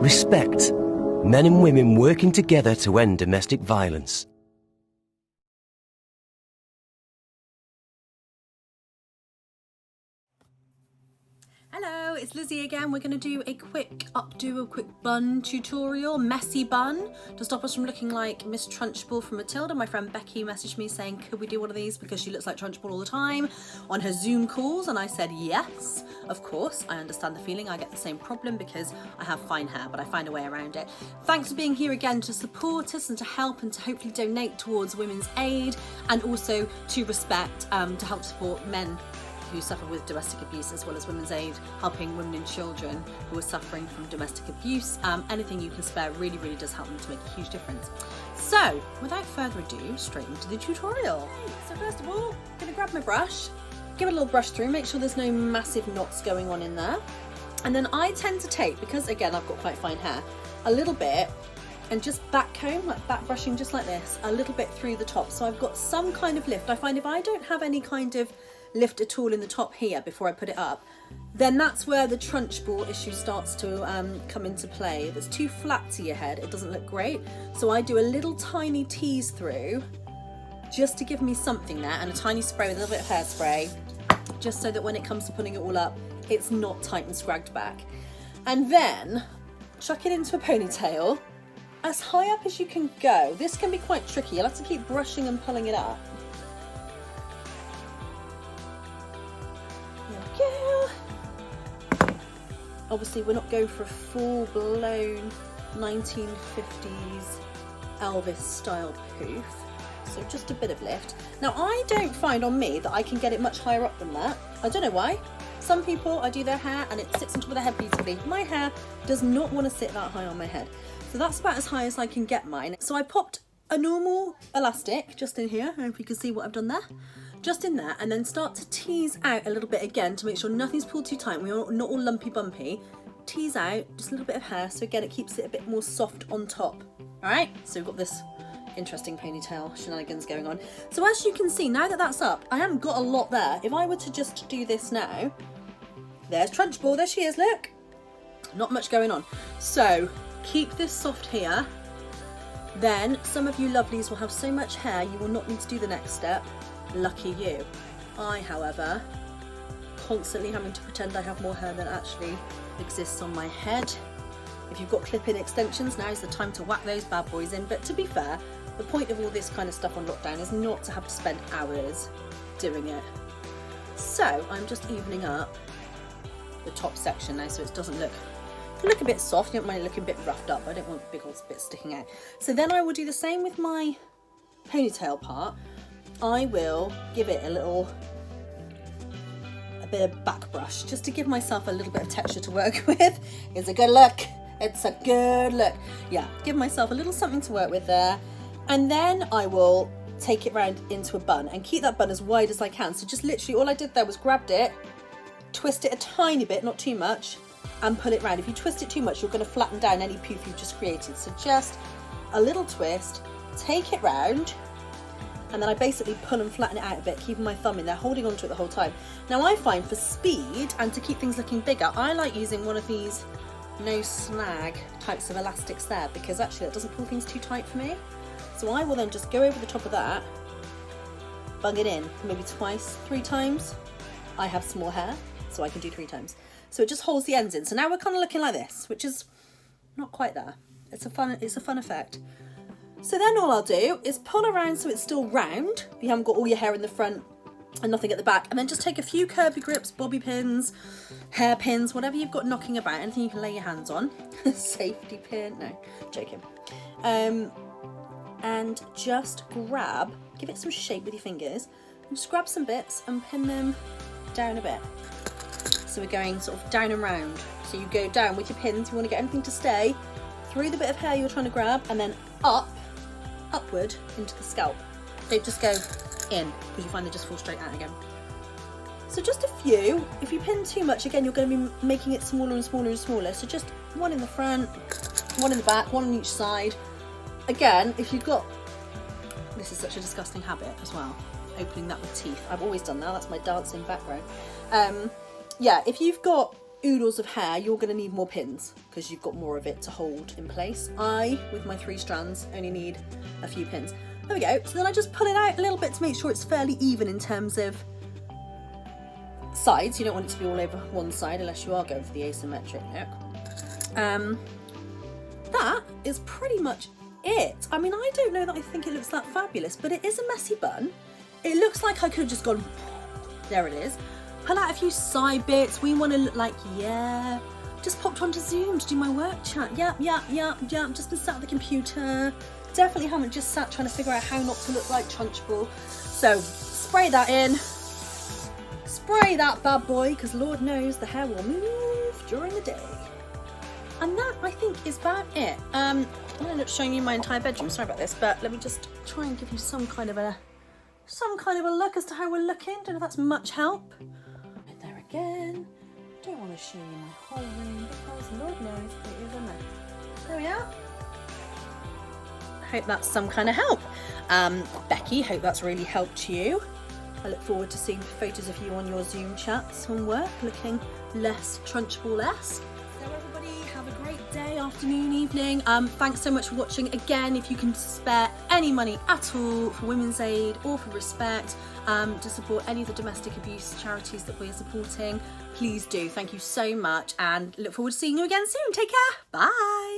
Respect. Men and women working together to end domestic violence. Hello, it's Lizzie again. We're going to do a quick bun tutorial, messy bun, to stop us from looking like Miss Trunchbull from Matilda. My friend Becky messaged me saying, could we do one of these because she looks like Trunchbull all the time on her Zoom calls, and I said yes, of course. I understand the feeling. I get the same problem because I have fine hair, but I find a way around it. Thanks for being here again to support us and to help and to hopefully donate towards women's aid, and also to respect, to help support men who suffer with domestic abuse, as well as women's aid, helping women and children who are suffering from domestic abuse. Anything you can spare really, really does help them to make a huge difference. So, without further ado, straight into the tutorial. So first of all, I'm gonna grab my brush, give it a little brush through, make sure there's no massive knots going on in there. And then I tend to take, because again, I've got quite fine hair, a little bit and just back comb, like back brushing just like this, a little bit through the top. So I've got some kind of lift. I find if I don't have any kind of lift at all in the top here before I put it up, then that's where the Trunchbull issue starts to come into play. If it's too flat to your head, it doesn't look great. So I do a little tiny tease through just to give me something there, and a tiny spray with a little bit of hairspray, just so that when it comes to putting it all up, it's not tight and scragged back. And then chuck it into a ponytail as high up as you can go. This can be quite tricky. You'll have to keep brushing and pulling it up. Obviously we're not going for a full-blown 1950s Elvis styled poof, so just a bit of lift. Now I don't find on me that I can get it much higher up than that. I don't know why. Some people, I do their hair and it sits on top of their head beautifully. My hair does not want to sit that high on my head. So that's about as high as I can get mine. So I popped a normal elastic just in here. I don't know if you can see what I've done there. Just in there, and then start to tease out a little bit again to make sure nothing's pulled too tight. We're not all lumpy bumpy. Tease out just a little bit of hair, so again it keeps it a bit more soft on top. All right, so we've got this interesting ponytail shenanigans going on. So as you can see, now that that's up, I haven't got a lot there. If I were to just do this now, there's Trunchbull, there she is, look. Not much going on. So keep this soft here. Then some of you lovelies will have so much hair you will not need to do the next step. Lucky you. I, however, constantly having to pretend I have more hair than actually exists on my head. If you've got clip-in extensions, now's the time to whack those bad boys in. But to be fair, the point of all this kind of stuff on lockdown is not to have to spend hours doing it. So I'm just evening up the top section now so it doesn't look a bit soft. You don't mind it looking a bit roughed up. I don't want big old bits sticking out. So then I will do the same with my ponytail part. I will give it a bit of back brush just to give myself a little bit of texture to work with. It's a good look. It's a good look. Yeah, give myself a little something to work with there. And then I will take it round into a bun and keep that bun as wide as I can. So just literally all I did there was grabbed it, twist it a tiny bit, not too much, and pull it round. If you twist it too much, you're going to flatten down any poof you've just created. So just a little twist, take it round, and then I basically pull and flatten it out a bit, keeping my thumb in there, holding onto it the whole time. Now I find for speed and to keep things looking bigger, I like using one of these no snag types of elastics there, because actually that doesn't pull things too tight for me. So I will then just go over the top of that, bung it in, maybe twice, 3 times. I have small hair, so I can do 3 times. So it just holds the ends in. So now we're kind of looking like this, which is not quite there. It's a fun effect. So then all I'll do is pull around so it's still round. You haven't got all your hair in the front and nothing at the back. And then just take a few curvy grips, bobby pins, hair pins, whatever you've got knocking about, anything you can lay your hands on. Safety pin, no, joking. And just give it some shape with your fingers, and just grab some bits and pin them down a bit. So we're going sort of down and round. So you go down with your pins, you want to get anything to stay, through the bit of hair you're trying to grab, and then upward into the scalp. Don't just go in, because you find they just fall straight out again. So just a few. If you pin too much, again, you're going to be making it smaller and smaller and smaller. So just one in the front, one in the back, one on each side. Again, if you've got, this is such a disgusting habit as well, opening that with teeth. I've always done that, that's my dancing background. Yeah, if you've got oodles of hair, you're going to need more pins because you've got more of it to hold in place. I, with my 3 strands, only need a few pins. There we go. So then I just pull it out a little bit to make sure it's fairly even in terms of sides. You don't want it to be all over one side unless you are going for the asymmetric look. That is pretty much it. I mean, I don't know that I think it looks that fabulous, but it is a messy bun. It looks like I could have just gone, there it is. Pull out a few side bits. We want to look like, yeah, just popped onto Zoom to do my work chat. Yeah. Just been sat at the computer. Definitely haven't just sat trying to figure out how not to look like Trunchbull. So spray that in. Spray that bad boy, because Lord knows the hair will move during the day. And that, I think, is about it. I'm going to end up showing you my entire bedroom. Sorry about this, but let me just try and give you some kind of a look as to how we're looking. Don't know if that's much help. Right there again. Don't want to show you my whole room because Lord knows it is a mess. There we are. Hope that's some kind of help. Becky, hope that's really helped you. I look forward to seeing photos of you on your Zoom chats and work, looking less Trunchbull-esque. So everybody, have a great day, afternoon, evening. Thanks so much for watching. Again, if you can spare any money at all for Women's Aid or for Respect, to support any of the domestic abuse charities that we're supporting, please do. Thank you so much, and look forward to seeing you again soon. Take care. Bye.